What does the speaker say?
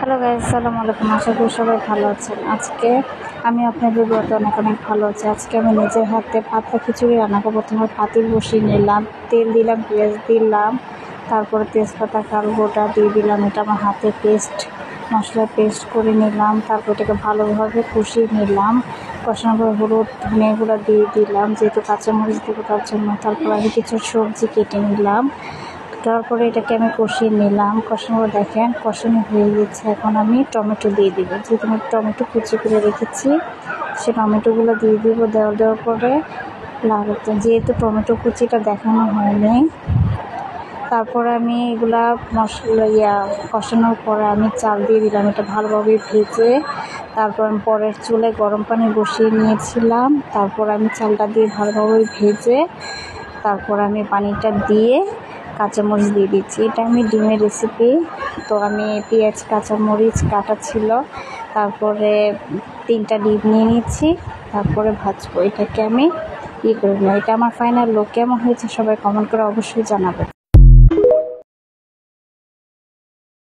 Hello guys, আসসালামু আলাইকুম। আশা করি সবাই ভালো আছেন। আজকে আমি আপনাদের দোয়াতে অনেক অনেক ভালো আছি। আজকে আমি নিজের হাতে পাতলা খিচুড়ি রান্না করবো। প্রথমে পাতিল বসিয়ে নিলাম, তেল দিলাম, পেঁয়াজ দিলাম, তারপরে তেজপাতা কাল গোটা দিয়ে দিলাম। এটা আমার হাতে মশলা পেস্ট করে নিলাম। তারপর এটাকে ভালোভাবে কষিয়ে নিলাম। কষানোর পর হলুদ ধনিয়া গুঁড়া দিয়ে দিলাম, যেহেতু কাঁচামরিচ দেবো তার জন্য। তারপর আমি কিছু সবজি কেটে নিলাম। তারপরে এটাকে আমি কষিয়ে নিলাম। কষানো দেখেন কষানো হয়ে গেছে। এখন আমি টমেটো দিয়ে দিব, যেহেতু আমি টমেটো কুচি করে রেখেছি সে টমেটোগুলো দিয়ে দিব। দেওয়ার পরে লাগাতে, যেহেতু টমেটো কুচিটা দেখানো হয়নি, তারপরে আমি এগুলা মশলা কষানোর পরে আমি চাল দিয়ে দিলাম। এটা ভালোভাবে ভেজে তারপর আমি পরের চুলে গরম পানি বসিয়ে নিয়েছিলাম। তারপর আমি চালটা দিয়ে ভালোভাবে ভেজে তারপর আমি পানিটা দিয়ে কাঁচামরিচ দিয়ে দিচ্ছি। এটা আমি ডিমের রেসিপি, তো আমি পেঁয়াজ কাঁচামরিচ কাটা ছিল, তারপরে 3টা ডিম নিয়ে নিচ্ছি, তারপরে ভাজবো। এটাকে আমি করে নিই। এটা আমার ফাইনাল লুক। কেমন হয়েছে সবাই কমেন্ট করে অবশ্যই জানাবেন।